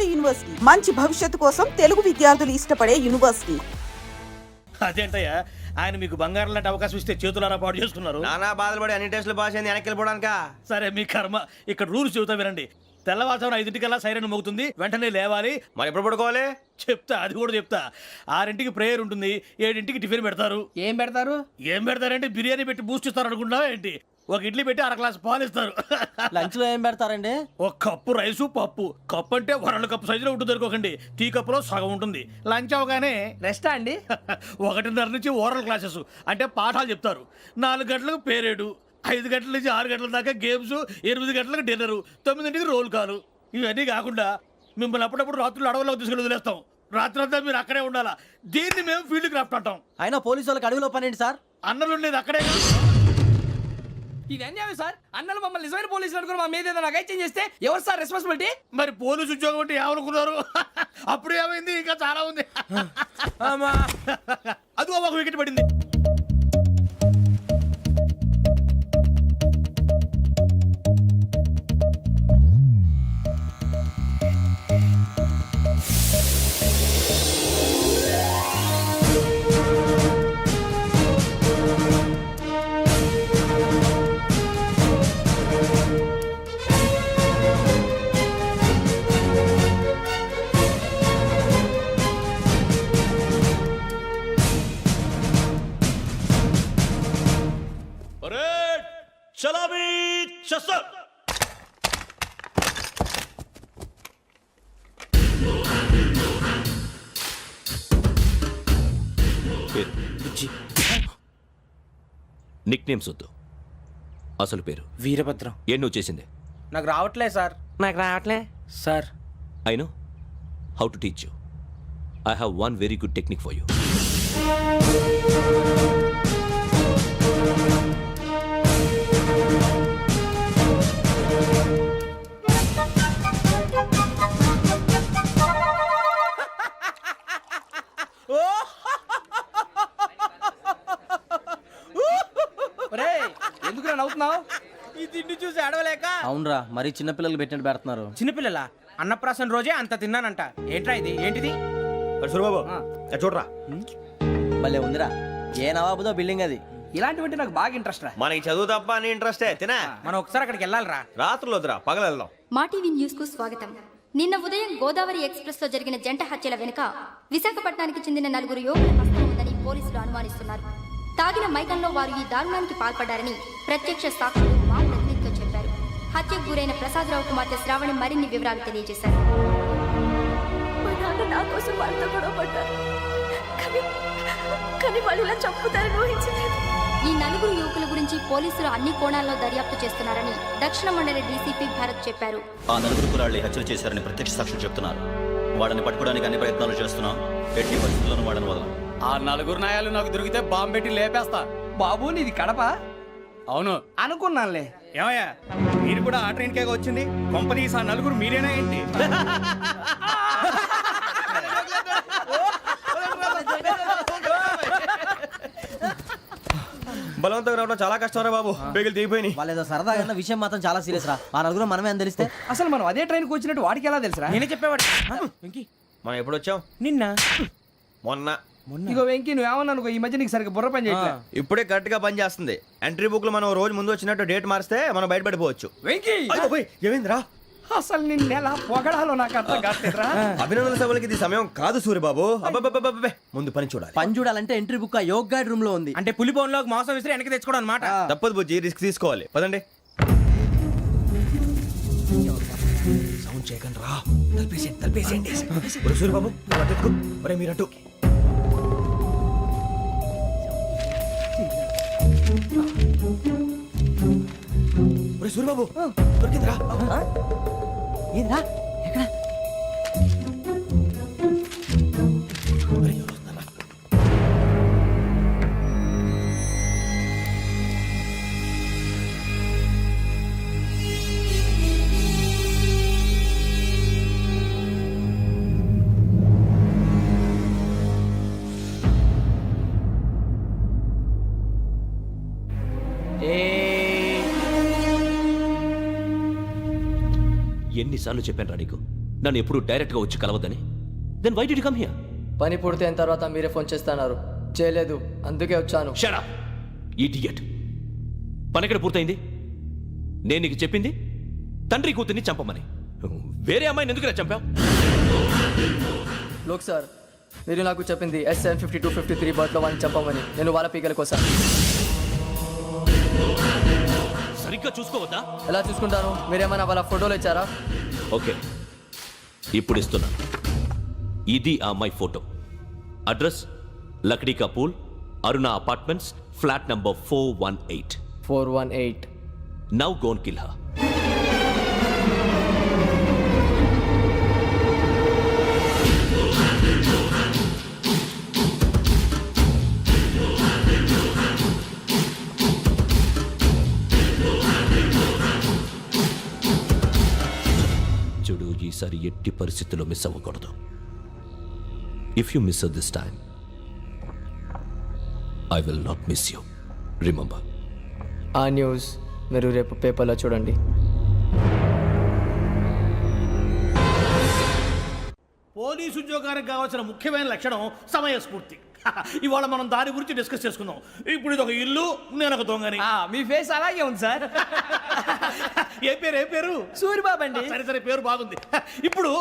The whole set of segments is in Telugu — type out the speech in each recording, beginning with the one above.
బాలబడి యూనివర్సిటీ మంచి భవిష్యత్తు కోసం తెలుగు విద్యార్థులు ఇష్టపడే యూనివర్సిటీ. అదేంటయ్యా ఆయన మీకు బంగారం లాంటి అవకాశం ఇస్తే చేతులారా పాటు చేసుకున్నారు. నానా బాధలు పడి అన్ని టెస్టులు పాస్ అయింది వెనక్కి వెళ్ళిపోవడానికా? సరే మీ కర్మ. ఇక్కడ రూల్స్ చెబుతా వినండి. తెల్లవారుజామున 5 సైరన్ మోగుతుంది, వెంటనే లేవాలి. మరి ఎప్పుడు పడుకోవాలి? చెప్తా, అది కూడా చెప్తా. 6 ప్రేయర్ ఉంటుంది, 7 టిఫిన్ పెడతారు. ఏం పెడతారు? ఏం పెడతారంటే బిర్యానీ పెట్టి బూస్ట్ ఇస్తారు అనుకుంటున్నావా ఏంటి? ఒక ఇడ్లీ పెట్టి 1 గ్లాస్ పాలు ఇస్తారు. లంచ్ లో ఏం పెడతారండి? ఒక కప్పు రైసు పప్పు. కప్పు అంటే 1 కప్పు సైజులో ఉంటుంది అనుకోకండి. టీ కప్పులో సగం ఉంటుంది. లంచ్ అవగానే రెస్టా అండి? 1:30 నుంచి ఓరల్ క్లాసెస్ అంటే పాఠాలు చెప్తారు. 4 గంటలకు పేరేడు, 5 గంటల నుంచి 6 గంటల దాకా గేమ్స్, 8 గంటలకు డిన్నరు, 9ంటికి రోల్ కాలు. ఇవన్నీ కాకుండా మిమ్మల్ని అప్పుడప్పుడు రాత్రులు అడవుల్లో తీసుకెళ్ళి వదిలేస్తాం. రాత్రంతా మీరు అక్కడే ఉండాలా. దీన్ని మేము ఫీల్డ్ క్రాఫ్ట్ అంటాం. అయినా పోలీసు వాళ్ళకి అడవిలో పని ఏంటి సార్? అన్నలు ఉండేది అక్కడే. ఇది అన్యాయం సార్. అన్నలు మమ్మల్ని నిజమైన పోలీసులు అనుకుని మా మీద ఏదైనా చేంజ్ చేస్తే ఎవరు సార్ రెస్పాన్సిబిలిటీ? మరి పోలీసు ఉద్యోగం అంటే ఏమనుకున్నారు? అప్పుడు ఏమైంది, ఇంకా చాలా ఉంది. అది ఒక వికెట్ పడింది. నిక్ నేమ్స్ వద్దు, అసలు పేరు. వీరభద్రం. ఏం నువ్వు చేసింది? నాకు రావట్లే సార్. నాకు రావట్లే sir. I know how to teach you. I have one very good technique for you. ఎందుకు నవ్వుతున్నావు? ఈ తిండి చూసి అడవలేక. అవునరా, మరి చిన్నపిల్లలు పెట్టినట్టు పెడుతున్నారు. చిన్నపిల్లల అన్నప్రాసన రోజే అంత తిన్నానంట. ఏంట్రా ఇది? ఏంటిది? సూరిబాబు చూడరా, భలే ఉందిరా. ఏ నవాబుదో బిల్డింగ్ అది. ఇలాంటివంటే నాకు బాగా ఇంట్రెస్ట్ రా. మనకి చదువు తప్ప అని ఇంట్రెస్టే. తినా మనం ఒకసారి అక్కడికి వెళ్ళాలిరా. రాత్రులు వద్దురా, పగలు వెళ్దాం. మా టీవీ న్యూస్ కు స్వాగతం. నిన్న ఉదయం గోదావరి ఎక్స్ప్రెస్ లో జరిగిన జంట హత్యల వెనుక విశాఖపట్నానికి చెందిన 4 యువకుల హస్తం ఉందని పోలీసులు అనుమానిస్తున్నారు. తాగిన మైకంలో వారు ఈ దారుణానికి పాల్పడ్డారని ప్రత్యక్ష సాక్షులు మా ప్రతినిధితో చెప్పారు. హత్యకు గురైన ప్రసాదరావు కుమార్తె శ్రావణి మరిన్ని వివరాలు తెలియజేశారు. నా కోసం వాళ్ళతో గొడవ పడ్డారు, కానీ వాళ్ళు ఇలా చంపుతారని ఊహించలేదు. ఈ 4 యువకుల గురించి పోలీసులు అన్ని కోణాల్లో దర్యాప్తు చేస్తున్నారని దక్షిణ మండలి డీసీపీ భరత్ చెప్పారు. ఆ 4 కుర్రాళ్లు హత్యలు చేశారని ప్రత్యక్ష సాక్షులు చెప్తున్నారు. వాళ్ళని పట్టుకోవడానికి అన్ని ప్రయత్నాలు చేస్తున్నాం. ఎట్టి పరిస్థితుల్లోనూ వాళ్ళని వదలం. ఆ 4 నాయాలు నాకు దొరికితే బాంబు పెట్టి లేపేస్తా. బాబు నీది కడప? అవును అనుకున్నానులే. ఏమయ్యా, మీరు కూడా ఆ ట్రైన్ కేగా వచ్చింది? కంపెనీస్ ఆ 4 మీరేనా ఏంటి? బలవంతంగా రావడం చాలా కష్టం రా బాబు. బేగులు దిగిపోయినాయి. వాళ్ళేదో సరదాగా విషయం మాత్రం చాలా సీరియస్ రా. ఆ 4 మనమే అని తెలిస్తే అసలు మనం అదే ట్రైన్కి వచ్చినట్టు వాడికి ఎలా తెలుసురా? నేనే చెప్పేవాడు. మనం ఎప్పుడు వచ్చాం? నిన్న మొన్న. ఇగో వెంకీ, నువ్వేమన్నా అనుకో, ఈ మధ్య నీకు సరిగ్గా బుర్ర పని చేయట్లే. ఇప్పుడే కరెక్ట్ గా పని చేస్తుంది. ఎంట్రీ బుక్ లో మనం రోజు ముందు వచ్చినట్టు డేట్ మారిస్తే మనం బయటపడిపోవచ్చు. వెంకీ ఏమైందిరా? అసలు నిన్న ఎలా పొగడాలో నాకు అర్థం కాట్లేదురా. అభినందన సభలకి ఇది సమయం కాదు సూరిబాబు. అబ్బబ్బబ్బబ్బే, ముందు పని చూడాలి. పని చూడాలంటే ఎంట్రీ బుక్ ఆ యోగ్ గైడ్ రూమ్ లో ఉంది. అంటే పులి బోన్ లోకి మాంసం విసిరి వెనక్కి తెచ్చుకోవడం అన్నమాట. తప్పదు బుజ్జి, రిస్క్ తీసుకోవాలి. పదండి. సౌండ్ చేయకండి రా. తలపేసేయండి. సూరిబాబు మీరటు. సూరిబాబు దొరికిందిరా. ఏంద్రా? ఎక్కడ? ఎన్నిసార్లు చెప్పాను రా నీకు, నన్ను ఎప్పుడు డైరెక్ట్గా వచ్చి కలవద్దని. Then why did you come here? పని పూర్తయిన తర్వాత మీరే ఫోన్ చేస్తున్నారు. చేయలేదు, అందుకే వచ్చాను. Shut up idiot. పని ఎక్కడ పూర్తయింది? నేను నీకు చెప్పింది తండ్రి కూతుర్ని చంపమని. వేరే అమ్మాయిని ఎందుకు చంపావు? లోక్ సార్, మీరు నాకు చెప్పింది SN 5253 బర్త్లో వాళ్ళని చంపమని. నేను వాళ్ళ పీకల కోసం. సరిగ్గా చూసుకోవద్దా? ఎలా చూసుకుంటాను? మీరేమైనా వాళ్ళ ఫోటోలు ఇచ్చారా? ఓకే, ఇప్పుడు ఇస్తున్నా. ఇది ఆ అమ్మాయి ఫోటో. అడ్రస్ లక్డీ కా pool, Aruna apartments, flat number 418. 418. Now go and kill her. చూడు, ఈసారి ఎట్టి పరిస్థితుల్లో మిస్ అవ్వకూడదు. If you miss this time I will not miss you. Remember. ఆ న్యూస్ మీరు రేపు పేపర్లో చూడండి. పోలీసు ఉద్యోగానికి కావాల్సిన ముఖ్యమైన లక్షణం సమయస్ఫూర్తి. ఇవాళ మనం దాని గురించి డిస్కస్ చేసుకుందాం. ఇప్పుడు ఇది ఒక ఇల్లు, నేను ఒక దొంగని. మీ ఫేస్ అలాగే ఉంది సార్. ఏ పేరు? సూరిబాబు అండి. సరే పేరు బాగుంది. ఇప్పుడు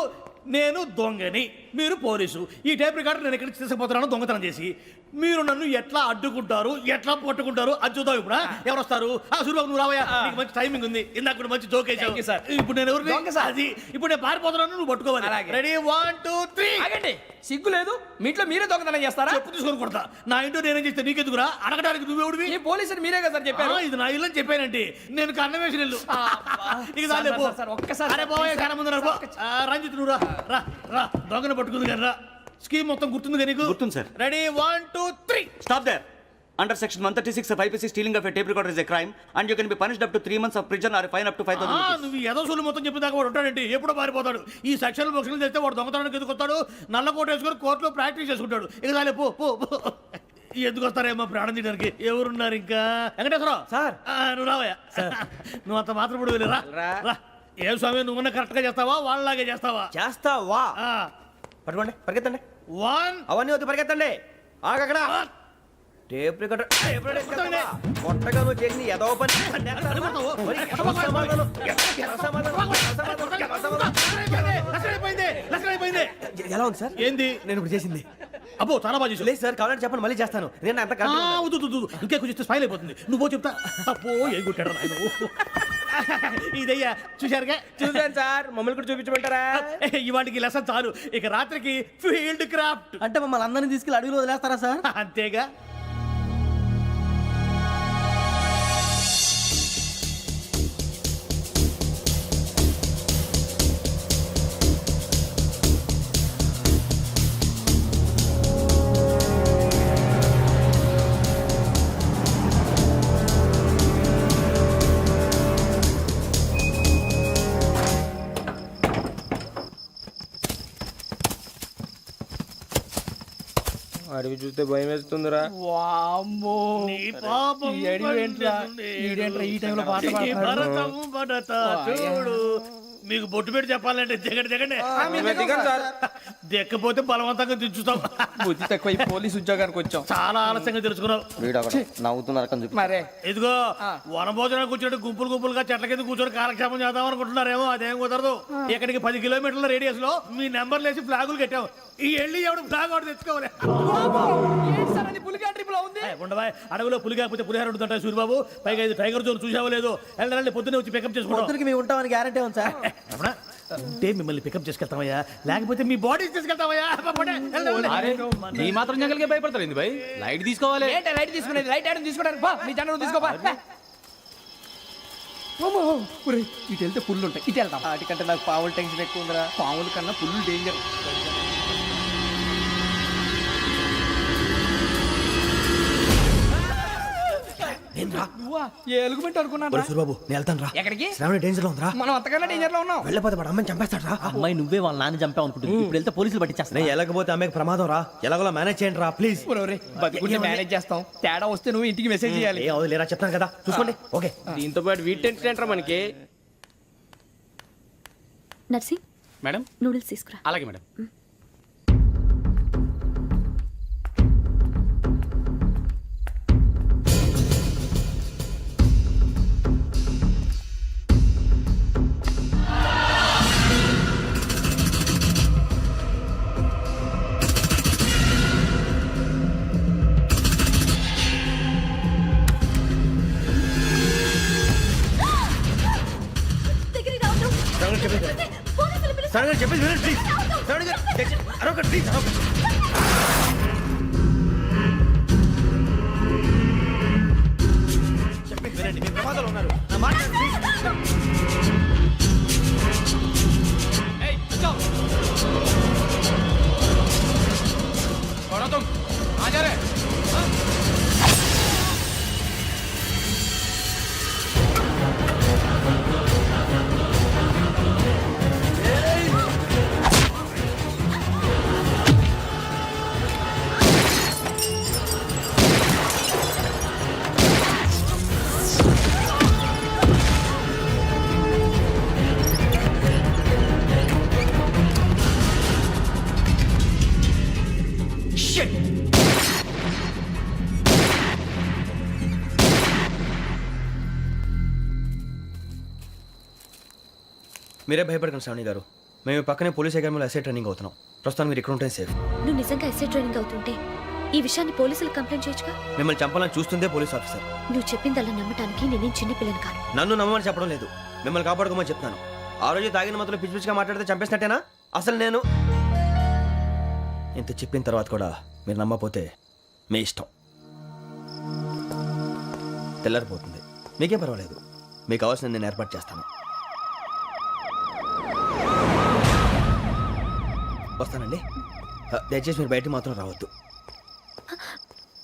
నేను దొంగని, మీరు పోలీసు. ఈ టైప్ రికార్డు నేను ఎక్కడికి తీసుకుపోతున్నాను దొంగతనం చేసి. మీరు నన్ను ఎట్లా అడ్డుకుంటారు, ఎట్లా పట్టుకుంటారు అది చూద్దాం. ఇప్పుడు ఎవరు వస్తారు? సూరిబాబు నువ్వు రావయ్యా, నీకు మంచి టైమింగ్ ఉంది. ఇందాక కూడా మంచి జోక్ వేసావు సార్. ఇప్పుడు నేను ఎవరు? అది ఇప్పుడు నేను పారిపోతున్నాను, నువ్వు పట్టుకోవాలి. రెడీ 1 2 3. ఆగండి, సిగ్గు లేదు? మీ ఇంట్లో మీరే దొంగతనం చేస్తారా? చెప్పు తీసుకొని కొడతా. నా ఇంట్లో నేనేం చేస్తే నీకెందుకురా? అడగడానికి నువ్వెవడివి? ఈ పోలీసులు మీరే కదా సార్ చెప్పారు. ఇది నా ఇల్లు అని చెప్పానంటే నేను కన్నం వేసిన ఇల్లు. ఇక చాలే పో. ఒక్కసారి అరే పోయే చాలా ముందు రంజిత్ నువ్వు రా దొంగను పట్టుకుంది కానీ రా. స్కీమ్ మొత్తం గుర్తుంది కానీ నీకు? గుర్తుంది sir. Ready 1 2 3. Stop there. Under section 136 of IPC, stealing of a tape recorder is a crime and you can be punished up to 3 months of prison or a fine up to 5,000 rupees. నువ్వు ఏదో సూలు మొత్తం చెప్పిన దాకా వాడు ఉంటాడండి, ఎప్పుడో పారిపోతాడు. ఈ సెక్షన్ బొక్షన్లు చేస్తే వాడు దొంగతనానికి ఎందుకు వస్తాడు? నల్ల కోట వేసుకొని కోర్టులో ప్రాక్టీస్ చేసుకుంటాడు. ఇక చాలే పో. ఎందుకు వస్తారేమో ప్రాణం తీయడానికి. ఎవరున్నారు ఇంకా? వెంకటేశ్వరరావు సార్. నువ్వు రావయ్యా. నువ్వు అంత మాత్రం ఇప్పుడు వెళ్ళి రా. ఏ స్వామి, నువ్వన్నా కరెక్ట్ గా చేస్తావా వాళ్ళలాగే చేస్తావా? చేస్తావా? పట్టుకోండి, పరిగెత్తండి. 1 అవన్నీ వద్దు, పరిగెత్తండి. ఆగక్కడ టేప్ రికార్డర్ కొట్టగా నువ్వు చేసిన ఏదో పని. ఎలా ఉంది సార్? ఏంది నేను ఇప్పుడు చేసింది? అబ్బో చాలా బాగా చేసావు. లేదు సార్, కావాలంటే చెప్పండి, మళ్ళీ చేస్తాను. నేను అంత ఇంకే కొంచెం స్మైల్ అయిపోతుంది. నువ్వు చెప్తా. అబ్బో ఏ కొట్టాడు నాయన. ఇదయ్యా చూశారుగా? చూసాను సార్, మమ్మల్ని కూడా చూపించమంటారా? ఇవాటికి లెసన్ చాలు. ఇక రాత్రికి ఫీల్డ్ క్రాఫ్ట్. అంటే మమ్మల్ని అందరినీ తీసుకెళ్ళి అడుగులో వదిలేస్తారా సార్? అంతేగా. అడిగి చూస్తే భయం వేస్తుందిరా. నీ పాపం ఈ టైంలో పాట ఈ భరతం భరత చూడు. మీకు బొట్టు పెట్టి చెప్పాలంటే దిగండి. దిక్కపోతే బలవంతంగా దించుతాం. బుద్ధి తక్కువ పోలీసు ఉద్యోగానికి వచ్చాం. చాలా ఆలస్యంగా తెలుసుకున్నావు. మరే ఇదిగో వనభోజనానికి కూర్చోండి, గుంపులుగా చెట్ల కింద కూర్చొని కాలక్షేపం చేద్దాం అనుకుంటున్నారేమో. అదేం కుదరదు. ఇక్కడికి 10 కిలోమీటర్ల రేడియస్ లో మీ నెంబర్లు వేసి ఫ్లాగులు కట్టాము. ఈ వెళ్ళి ఎవడు ఫ్లాగ్ ఒకటి తెచ్చుకోవాలి. ఉండవా, అడవిలో పులి కాకపోతే పులిహార ఉంటుంట సూరిబాబు. పైగా ఇది టైగర్ జోన్ చూసావో లేదో. వెళ్ళండి, పొద్దున్నే వచ్చి పికప్ చేసుకుంటాం. మేము ఉంటామని గ్యారంటీ ఉంది సార్. అంటే మిమ్మల్ని పికప్ చేసుకెళ్తామయ్యా, లేకపోతే మీ బాడీ తీసుకెళ్తామయ్యా. ఈ మాత్రం జంగల్కే భయపడతారు భయ్. లైట్ తీసుకోవాలి. లైట్ తీసుకునేది లైట్ ఆడని తీసుకోవడానికి మీ జంగల్ తీసుకోపా. ఇటు వెళ్తే పుల్లు ఉంటాయి, ఇటు వెళ్తాం. వాటికంటే నాకు పావులు టెన్షన్ ఎక్కువ ఉందిరా. పాముల కన్నా పుల్లు డేంజర్. ఎలుగుబెట్టి అనుకున్నాను. సూరిబాబు నేను వెళ్తాను రా. ఎక్కడికి? శ్రావణి డేంజర్ లో ఉందిరా. మనం అంతకన్నా డేంజర్ లో ఉన్నాం. వెళ్ళపోతే వాడు అమ్మని చంపేస్తాడు రా. అమ్మాయి నువ్వే వాళ్ళ నాన్న చంపావు అనుకుంటుంది. ఇప్పుడు వెళ్తే పోలీసులు పట్టించేస్తా. నేను వెళ్ళకపోతే అమ్మాయికి ప్రమాదం రా. ఎలాగోలా మేనేజ్ చేయండి రా ప్లీజ్. బతుకుంటే మేనేజ్ చేస్తాం. తేడా వస్తే నువ్వు ఇంటికి మెసేజ్ చేయాలి. ఏ లేరా చెప్తాను కదా, చూసుకోండి. ఓకే. దీంతో పాటు వీటి టెన్షన్ ఏంట్రా మనకి. నర్సి మేడం నూడిల్స్ తీసుకురా. అలాగే మేడం. దగ్గరికి రావద్దు. పోలీసులు పిలుస్తారు. సడన్గా చెప్పేసి వినండి ప్లీజ్. సడన్గా అరొకటి ప్లీజ్ అరొకటి. చెప్పేసి వినండి, మీరు ప్రమాదాలు ఉన్నారు. నా మాట వినండి, ప్లీజ్. ఏయ్ కూర్చో. छोड़ो तुम. आ जा रहे. हाँ? మీరే భయపడకండి శ్రావణి గారు. మేము పక్కనే పోలీస్ అకాడమీలో ఎస్ఐ ట్రైనింగ్ అవుతున్నాం. ప్రస్తుతం మీరు ఇక్కడ ఉంటే సేఫ్. నువ్వు నిజంగా ఎస్ఐ ట్రైనింగ్ అవుతుంటే ఈ విషయాన్ని పోలీసులకు కంప్లైంట్ చేయొచ్చుగా. మిమ్మల్ని చంపాలని చూస్తుందే పోలీస్ ఆఫీసర్. నువ్వు చెప్పిందల్లా నమ్మటానికి నేనేం చిన్న పిల్లని కాను. నన్ను నమ్మమని చెప్పడం లేదు, మిమ్మల్ని కాపాడుకోమని చెప్తున్నాను. ఆ రోజు తాగిన మొదలు పిచ్చి పిచ్చిగా మాట్లాడితే చంపేసినట్టేనా? అసలు నేను ఇంత చెప్పిన తర్వాత కూడా మీరు నమ్మపోతే మీ ఇష్టం. తెల్లారిపోతుంది, మీకేం పర్వాలేదు. మీకు కావాల్సిన నేను ఏర్పాటు చేస్తాను. వస్తానండి. దయచేసి మీరు బయటికి మాత్రం రావద్దు.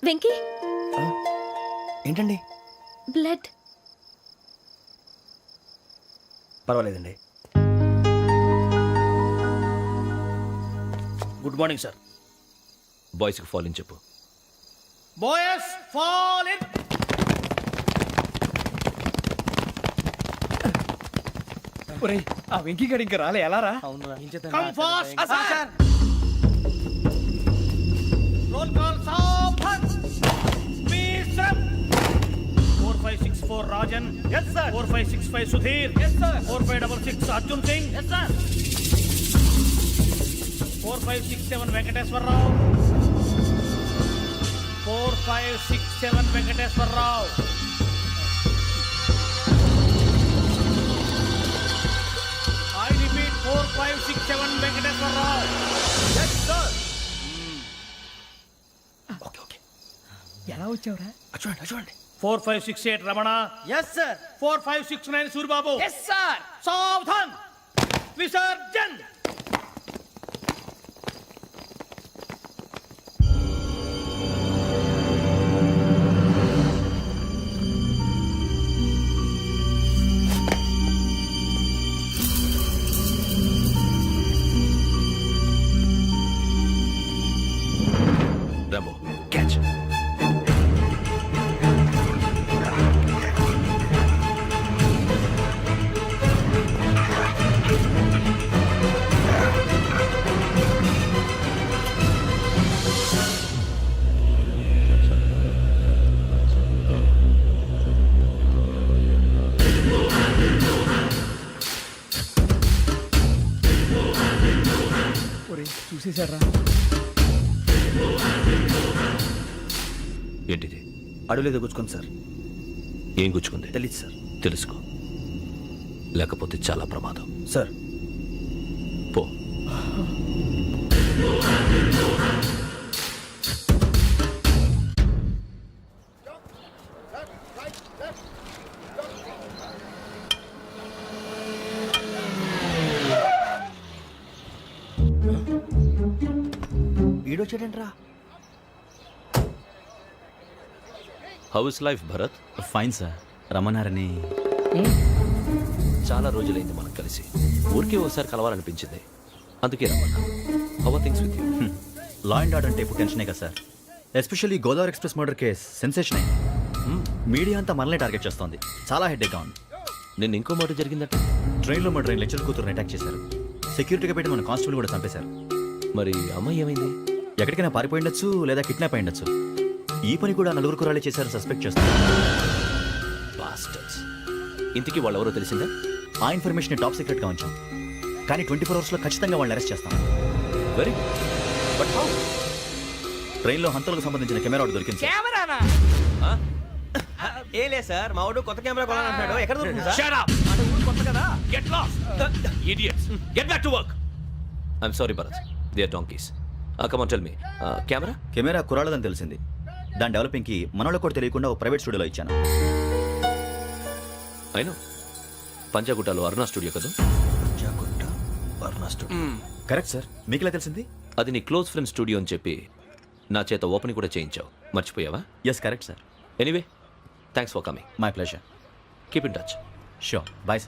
వెంకీ, ఏంటండి? బ్లడ్. పర్వాలేదండి. Good morning sir. బాయ్స్కి ఫాల్ ఇన్ చెప్పు. Boys fall in. ఒరేయ్ ఆ వెంకీ గడి ఇంకా రాలే, ఎలా రా? Come fast sir. Roll call సావధాన్. మీసప్ 4564 Rajan. yes sir. 4565 Sudheer. yes sir. 4566 Arjun Singh. yes sir. 4567 Venkateswararao. 4567 Venkateswararao. I repeat 4567 Venkateswararao. yes sir. Okay okay, ఎలా వచ్చావురా? చూడండి చూడండి. 4568 Ramana. Yes sir. 4569 Suribabu. Yes sir. సావధాన్. విసర్జన్. Rambo catch. ఒరేయ్ చూసేశారా? ఏంటిది? అడవిలో గుచ్చుకోండి సార్. ఏం గుచ్చుకుంది? తెలీదు సార్. తెలుసుకో, లేకపోతే చాలా ప్రమాదం. సార్ పో. ఈడొచ్చాడంట్రా. How is life Bharat? Fine sir. రమ్మన్నారని. చాలా రోజులైంది మనం కలిసి. ఊరికే ఒకసారి కలవాలనిపించింది, అందుకే రమ్మన్నా. How are things with you? Law and order అంటే ఇప్పుడు టెన్షనే కదా sir. Especially Godavari express murder case sensation అయింది. మీడియా అంతా మనల్ని టార్గెట్ చేస్తోంది. చాలా హెడ్ఏక్గా ఉంది. నిన్న ఇంకో మాట జరిగిందట. ట్రైన్లో మా ట్రైన్ లెక్చర్ కూతురుని అటాక్ చేశారు. సెక్యూరిటీగా పెట్టి మన కానిస్టేబుల్ కూడా చంపేశారు. మరి అమ్మాయి ఏమైంది? ఎక్కడికైనా పారిపోయి ఉండొచ్చు లేదా కిడ్నాప్ అయి ఉండొచ్చు. ఈ పని కూడా నలుగురు కురాలే చేశారు సస్పెక్ట్ చేస్తారు. Bastards. ఇంతకీ వాళ్ళెవరో తెలిసిందా? ఆ ఇన్ఫర్మేషన్ టాప్ సీక్రెట్ గా ఉంచాం, కానీ 24 hours లో ఖచ్చితంగా వాళ్ళని అరెస్ట్ చేస్తాం. Very but how? ట్రైన్ లో హంతలకు సంబంధించిన కెమెరా ఒకటి దొరికింది సార్. కెమెరానా? ఏం లేదు సార్, మా వాడు కొత్త కెమెరా కొనాలంటున్నాడు. ఎక్కడ దొరుకుతుంది సార్? Shut up! అంటే ఊరు కొత్త కదా. Get lost! Idiots! Get back to work! I'm sorry, Bharat. They are donkeys. Come on, tell me. Camera? Camera కురాలదని తెలిసింది. దాని డెవలపింగ్ కి మనలో కూడా తెలియకుండా ఒక ప్రైవేట్ స్టూడియోలో ఇచ్చాను. I know. పంజాగుట్టలో అరుణా స్టూడియో కదా? Correct sir. మీకు ఎలా తెలిసింది? అది నీ క్లోజ్ ఫ్రెండ్ స్టూడియో అని చెప్పి నా చేత ఓపెనింగ్ కూడా చేయించావు. మర్చిపోయావా? Yes correct sir. Anyway, thanks for coming. My pleasure. Keep in touch. Sure. Bye sir.